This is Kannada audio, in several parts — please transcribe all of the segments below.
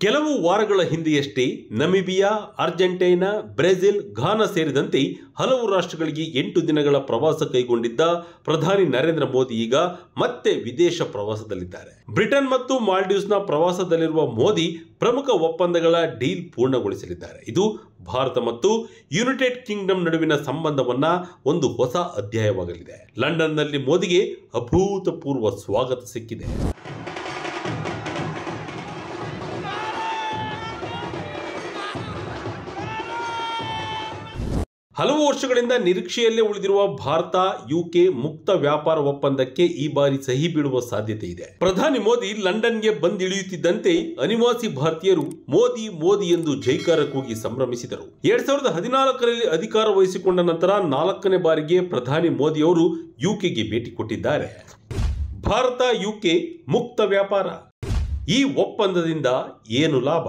ಕೆಲವು ವಾರಗಳ ಹಿಂದೆಯಷ್ಟೇ ನಮಿಬಿಯಾ, ಅರ್ಜೆಂಟೈನಾ, ಬ್ರೆಜಿಲ್, ಘಾನಾ ಸೇರಿದಂತೆ ಹಲವು ರಾಷ್ಟ್ರಗಳಿಗೆ 8 ದಿನಗಳ ಪ್ರವಾಸ ಕೈಗೊಂಡಿದ್ದ ಪ್ರಧಾನಿ ನರೇಂದ್ರ ಮೋದಿ ಈಗ ಮತ್ತೆ ವಿದೇಶ ಪ್ರವಾಸದಲ್ಲಿದ್ದಾರೆ. ಬ್ರಿಟನ್ ಮತ್ತು ಮಾಲ್ಡೀವ್ಸ್ನ ಪ್ರವಾಸದಲ್ಲಿರುವ ಮೋದಿ ಪ್ರಮುಖ ಒಪ್ಪಂದಗಳ ಡೀಲ್ ಪೂರ್ಣಗೊಳಿಸಲಿದ್ದಾರೆ. ಇದು ಭಾರತ ಮತ್ತು ಯುನೈಟೆಡ್ ಕಿಂಗ್ಡಮ್ ನಡುವಿನ ಸಂಬಂಧವನ್ನ ಒಂದು ಹೊಸ ಅಧ್ಯಾಯವಾಗಲಿದೆ. ಲಂಡನ್ನಲ್ಲಿ ಮೋದಿಗೆ ಅಭೂತಪೂರ್ವ ಸ್ವಾಗತ ಸಿಕ್ಕಿದೆ. ಹಲವು ವರ್ಷಗಳಿಂದ ನಿರೀಕ್ಷೆಯಲ್ಲೇ ಉಳಿದಿರುವ ಭಾರತ ಯುಕೆ ಮುಕ್ತ ವ್ಯಾಪಾರ ಒಪ್ಪಂದಕ್ಕೆ ಈ ಬಾರಿ ಸಹಿ ಬೀಳುವ ಸಾಧ್ಯತೆ ಇದೆ. ಪ್ರಧಾನಿ ಮೋದಿ ಲಂಡನ್ಗೆ ಬಂದಿಳಿಯುತ್ತಿದ್ದಂತೆ ಅನಿವಾಸಿ ಭಾರತೀಯರು ಮೋದಿ ಮೋದಿ ಎಂದು ಜೈಕಾರ ಕೂಗಿ ಸಂಭ್ರಮಿಸಿದರು. 2014ರಲ್ಲಿ ಅಧಿಕಾರ ವಹಿಸಿಕೊಂಡ ನಂತರ 4ನೇ ಬಾರಿಗೆ ಪ್ರಧಾನಿ ಮೋದಿ ಅವರು ಯುಕೆಗೆ ಭೇಟಿ ಕೊಟ್ಟಿದ್ದಾರೆ. ಭಾರತ ಯುಕೆ ಮುಕ್ತ ವ್ಯಾಪಾರ, ಈ ಒಪ್ಪಂದದಿಂದ ಏನು ಲಾಭ?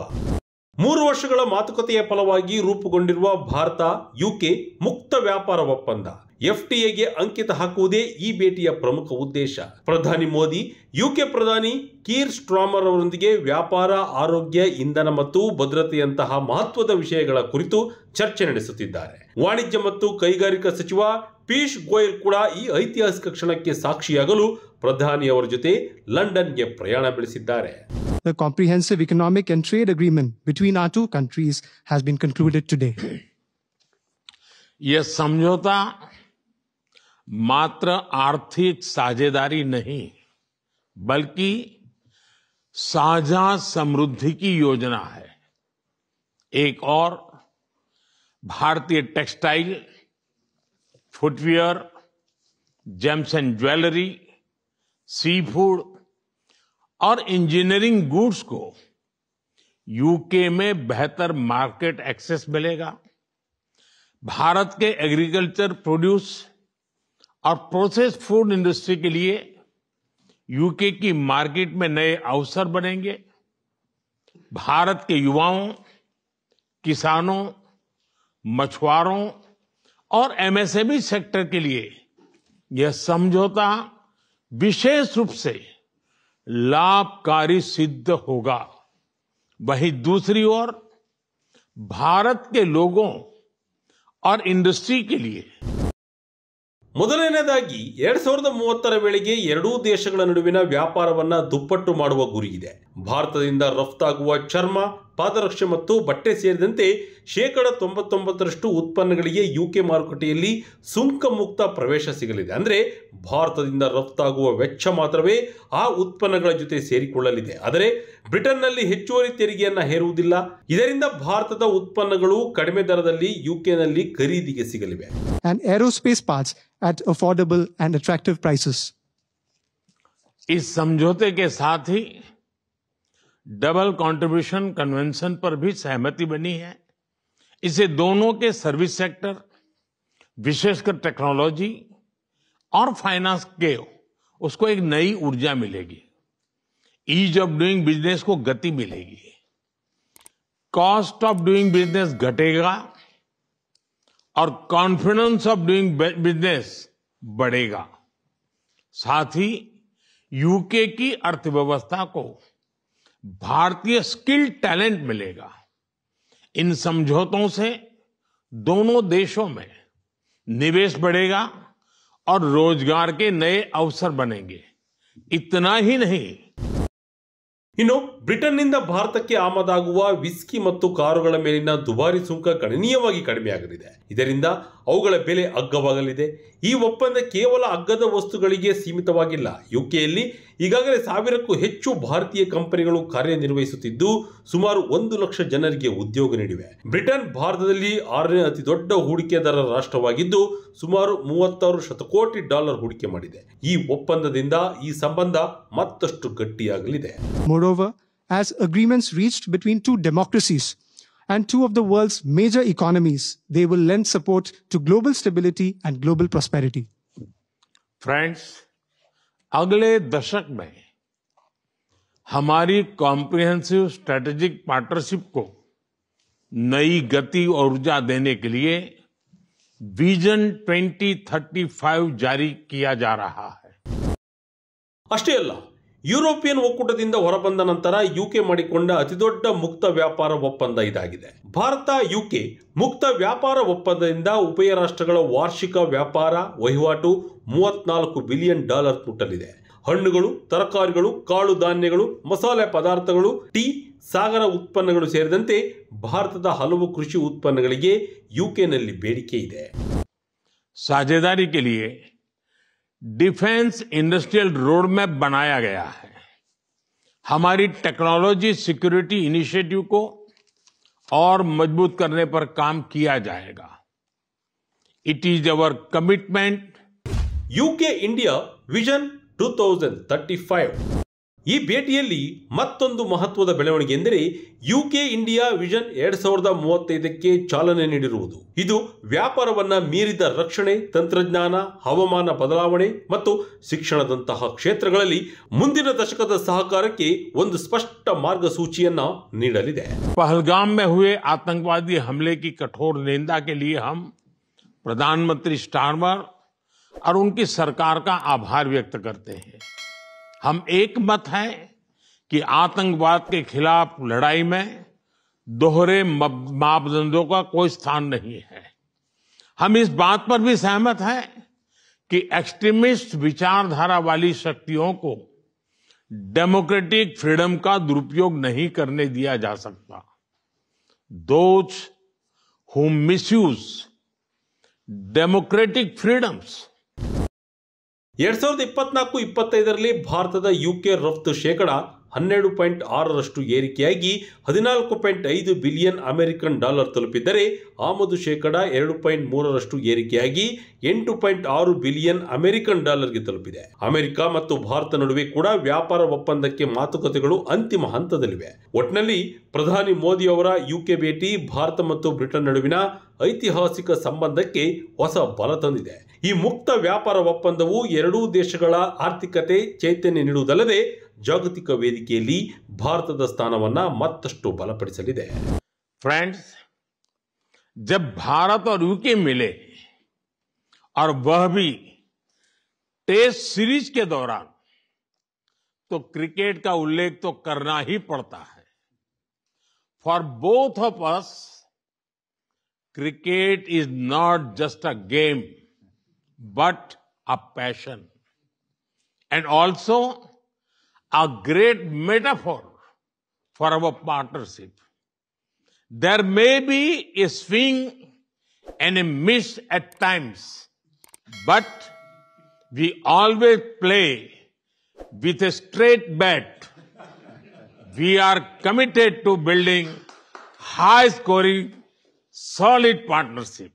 3 ವರ್ಷಗಳ ಮಾತುಕತೆಯ ಫಲವಾಗಿ ರೂಪುಗೊಂಡಿರುವ ಭಾರತ ಯುಕೆ ಮುಕ್ತ ವ್ಯಾಪಾರ ಒಪ್ಪಂದ FTAಗೆ ಅಂಕಿತ ಹಾಕುವುದೇ ಈ ಭೇಟಿಯ ಪ್ರಮುಖ ಉದ್ದೇಶ. ಪ್ರಧಾನಿ ಮೋದಿ ಯುಕೆ ಪ್ರಧಾನಿ ಕೀರ್ ಸ್ಟಾರ್ಮರ್ ಅವರೊಂದಿಗೆ ವ್ಯಾಪಾರ, ಆರೋಗ್ಯ, ಇಂಧನ ಮತ್ತು ಭದ್ರತೆಯಂತಹ ಮಹತ್ವದ ವಿಷಯಗಳ ಕುರಿತು ಚರ್ಚೆ ನಡೆಸುತ್ತಿದ್ದಾರೆ. ವಾಣಿಜ್ಯ ಮತ್ತು ಕೈಗಾರಿಕಾ ಸಚಿವ ಪಿಯೂಷ್ ಗೋಯಲ್ ಕೂಡ ಈ ಐತಿಹಾಸಿಕ ಕ್ಷಣಕ್ಕೆ ಸಾಕ್ಷಿಯಾಗಲು ಪ್ರಧಾನಿ ಅವರ ಜೊತೆ ಲಂಡನ್ಗೆ ಪ್ರಯಾಣ ಬೆಳೆಸಿದ್ದಾರೆ. The comprehensive economic and trade agreement between our two countries has been concluded today. यह समझौता मात्र आर्थिक साझेदारी नहीं, बल्कि साझा समृद्धि की योजना है. एक और भारतीय textile, footwear, gems and jewellery, sea food और इंजीनियरिंग गुड्स को यूके में बेहतर मार्केट एक्सेस मिलेगा. भारत के एग्रीकल्चर प्रोड्यूस और प्रोसेस्ड फूड इंडस्ट्री के लिए यूके की मार्केट में नए अवसर बनेंगे. भारत के युवाओं, किसानों, मछुआरों और MSME सेक्टर के लिए यह समझौता विशेष रूप से लाभकारी सिद्ध होगा. वहीं दूसरी ओर भारत के लोगों और इंडस्ट्री के लिए ಮೊದಲನೇದಾಗಿ 2030ರ ವೇಳೆಗೆ ಎರಡೂ ದೇಶಗಳ ನಡುವಿನ ವ್ಯಾಪಾರವನ್ನ ದುಪ್ಪಟ್ಟು ಮಾಡುವ ಗುರಿ ಇದೆ. ಭಾರತದಿಂದ ರಫ್ತಾಗುವ ಚರ್ಮ, ಪಾದರಕ್ಷೆ ಮತ್ತು ಬಟ್ಟೆ ಸೇರಿದಂತೆ 99% ಉತ್ಪನ್ನಗಳಿಗೆ ಯುಕೆ ಮಾರುಕಟ್ಟೆಯಲ್ಲಿ ಸುಂಕ ಮುಕ್ತ ಪ್ರವೇಶ ಸಿಗಲಿದೆ. ಅಂದರೆ ಭಾರತದಿಂದ ರಫ್ತಾಗುವ ವೆಚ್ಚ ಮಾತ್ರವೇ ಆ ಉತ್ಪನ್ನಗಳ ಜೊತೆ ಸೇರಿಕೊಳ್ಳಲಿದೆ. ಆದರೆ ಬ್ರಿಟನ್ನಲ್ಲಿ ಹೆಚ್ಚುವರಿ ತೆರಿಗೆಯನ್ನ ಹೇರುವುದಿಲ್ಲ. ಇದರಿಂದ ಭಾರತದ ಉತ್ಪನ್ನಗಳು ಕಡಿಮೆ ದರದಲ್ಲಿ ಯುಕೆನಲ್ಲಿ ಖರೀದಿಗೆ ಸಿಗಲಿವೆ. And aerospace parts at affordable and attractive prices. इस समझौते के साथ ही डबल कंट्रीब्यूशन कन्वेंशन पर भी सहमति बनी है. इससे दोनों के सर्विस सेक्टर, विशेषकर टेक्नोलॉजी और फाइनेंस के उसको एक नई ऊर्जा मिलेगी. ईज ऑफ डूइंग बिजनेस को गति मिलेगी. कॉस्ट ऑफ डूइंग बिजनेस घटेगा और कॉन्फिडेंस ऑफ डूइंग बिजनेस बढ़ेगा. साथ ही यूके की अर्थव्यवस्था को भारतीय स्किल टैलेंट मिलेगा. इन समझौतों से दोनों देशों में निवेश बढ़ेगा और रोजगार के नए अवसर बनेंगे. इतना ही नहीं, ಇನ್ನು ಬ್ರಿಟನ್ನಿಂದ ಭಾರತಕ್ಕೆ ಆಮದಾಗುವ ವಿಸ್ಕಿ ಮತ್ತು ಕಾರುಗಳ ಮೇಲಿನ ದುಬಾರಿ ಸುಂಕ ಗಣನೀಯವಾಗಿ ಕಡಿಮೆಯಾಗಲಿದೆ. ಇದರಿಂದ ಅವುಗಳ ಬೆಲೆ ಅಗ್ಗವಾಗಲಿದೆ. ಈ ಒಪ್ಪಂದ ಕೇವಲ ಅಗ್ಗದ ವಸ್ತುಗಳಿಗೆ ಸೀಮಿತವಾಗಿಲ್ಲ. ಯುಕೆಯಲ್ಲಿ ಈಗಾಗಲೇ 1000ಕ್ಕೂ ಹೆಚ್ಚು ಭಾರತೀಯ ಕಂಪನಿಗಳು ಕಾರ್ಯನಿರ್ವಹಿಸುತ್ತಿದ್ದು ಸುಮಾರು 1 ಲಕ್ಷ ಜನರಿಗೆ ಉದ್ಯೋಗ ನೀಡಿವೆ. ಬ್ರಿಟನ್ ಭಾರತದಲ್ಲಿ 6ನೇ ಅತಿ ದೊಡ್ಡ ಹೂಡಿಕೆದಾರ ರಾಷ್ಟ್ರವಾಗಿದ್ದು ಸುಮಾರು $36 ಶತಕೋಟಿ ಹೂಡಿಕೆ ಮಾಡಿದೆ. ಈ ಒಪ್ಪಂದದಿಂದ ಈ ಸಂಬಂಧ ಮತ್ತಷ್ಟು ಗಟ್ಟಿಯಾಗಲಿದೆ. Moreover, as agreements reached between two democracies and two of the world's major economies, they will lend support to global stability and global prosperity. Friends, अगले दशक में हमारी कॉम्प्रिहेंसिव स्ट्रेटेजिक पार्टनरशिप को नई गति और ऊर्जा देने के लिए विजन 2035 जारी किया जा रहा है. ಅಷ್ಟೇ ಅಲ್ಲ, ಯುರೋಪಿಯನ್ ಒಕ್ಕೂಟದಿಂದ ಹೊರಬಂದ ನಂತರ ಯುಕೆ ಮಾಡಿಕೊಂಡ ಅತಿದೊಡ್ಡ ಮುಕ್ತ ವ್ಯಾಪಾರ ಒಪ್ಪಂದ ಇದಾಗಿದೆ. ಭಾರತ ಯುಕೆ ಮುಕ್ತ ವ್ಯಾಪಾರ ಒಪ್ಪಂದದಿಂದ ಉಭಯ ರಾಷ್ಟ್ರಗಳ ವಾರ್ಷಿಕ ವ್ಯಾಪಾರ ವಹಿವಾಟು $34 ಬಿಲಿಯನ್ ಮುಟ್ಟಲಿದೆ. ಹಣ್ಣುಗಳು, ತರಕಾರಿಗಳು, ಕಾಳು ಧಾನ್ಯಗಳು, ಮಸಾಲೆ ಪದಾರ್ಥಗಳು, ಟೀ, ಸಾಗರ ಉತ್ಪನ್ನಗಳು ಸೇರಿದಂತೆ ಭಾರತದ ಹಲವು ಕೃಷಿ ಉತ್ಪನ್ನಗಳಿಗೆ ಯುಕೆನಲ್ಲಿ ಬೇಡಿಕೆ ಇದೆ. साझेदारी के लिए डिफेंस इंडस्ट्रियल रोड मैप बनाया गया है. हमारी टेक्नोलॉजी सिक्योरिटी इनिशिएटिव को और मजबूत करने पर काम किया जाएगा. It is our commitment. UK India vision 2035. ಈ ಭೇಟಿಯಲ್ಲಿ ಮತ್ತೊಂದು ಮಹತ್ವದ ಬೆಳವಣಿಗೆ ಎಂದರೆ ಯುಕೆ ಇಂಡಿಯಾ ವಿಷನ್ 2035ಕ್ಕೆ ಚಾಲನೆ ನೀಡಿರುವುದು. ಇದು ವ್ಯಾಪಾರವನ್ನ ಮೀರಿದ ರಕ್ಷಣೆ, ತಂತ್ರಜ್ಞಾನ, ಹವಾಮಾನ ಬದಲಾವಣೆ ಮತ್ತು ಶಿಕ್ಷಣದಂತಹ ಕ್ಷೇತ್ರಗಳಲ್ಲಿ ಮುಂದಿನ ದಶಕದ ಸಹಕಾರಕ್ಕೆ ಒಂದು ಸ್ಪಷ್ಟ ಮಾರ್ಗಸೂಚಿಯನ್ನ ನೀಡಲಿದೆ. पहलगाम में हुए आतंकवादी हमले की कठोर निंदा के लिए हम प्रधानमंत्री स्टारमर और उनकी सरकार का आभार व्यक्त करते हैं. हम एक मत हैं कि आतंकवाद के खिलाफ लड़ाई में दोहरे मापदंडों का कोई स्थान नहीं है. हम इस बात पर भी सहमत हैं कि एक्सट्रीमिस्ट विचारधारा वाली शक्तियों को डेमोक्रेटिक फ्रीडम का दुरुपयोग नहीं करने दिया जा सकता. Those who misuse democratic freedoms. 2024-25ರಲ್ಲಿ ಭಾರತದ ಯುಕೆ ರಫ್ತು ಶೇಕಡ 12.6% ಏರಿಕೆಯಾಗಿ $14.5 ಬಿಲಿಯನ್ ತಲುಪಿದ್ದರೆ ಆಮದು ಶೇಕಡ 2.3% ಏರಿಕೆಯಾಗಿ $8.6 ಬಿಲಿಯನ್ ಗೆ ತಲುಪಿದೆ. ಅಮೆರಿಕ ಮತ್ತು ಭಾರತ ನಡುವೆ ಕೂಡ ವ್ಯಾಪಾರ ಒಪ್ಪಂದಕ್ಕೆ ಮಾತುಕತೆಗಳು ಅಂತಿಮ ಹಂತದಲ್ಲಿವೆ. ಒಟ್ಟಿನಲ್ಲಿ ಪ್ರಧಾನಿ ಮೋದಿ ಅವರ ಯುಕೆ ಭೇಟಿ ಭಾರತ ಮತ್ತು ಬ್ರಿಟನ್ ನಡುವಿನ ಐತಿಹಾಸಿಕ ಸಂಬಂಧಕ್ಕೆ ಹೊಸ ಬಲ ತಂದಿದೆ. ಈ ಮುಕ್ತ ವ್ಯಾಪಾರ ಒಪ್ಪಂದವು ಎರಡೂ ದೇಶಗಳ ಆರ್ಥಿಕತೆ ಚೈತನ್ಯ ನೀಡುವುದಲ್ಲದೆ ಜಾಗತಿಕ ವೇದಿಕೆಯಲ್ಲಿ ಭಾರತದ ಸ್ಥಾನವನ್ನ ಮತ್ತಷ್ಟು ಬಲಪಡಿಸಲಿದೆ. फ्रेंड्स, जब भारत और यूके मिले और वह भी टेस्ट सीरीज के दौरान, तो क्रिकेट का उल्लेख तो करना ही पड़ता है. For both of us, cricket is not just a game but a passion and also a great metaphor for our partnership. There may be a swing and a miss at times, but we always play with a straight bat. We are committed to building high scoring, solid partnership.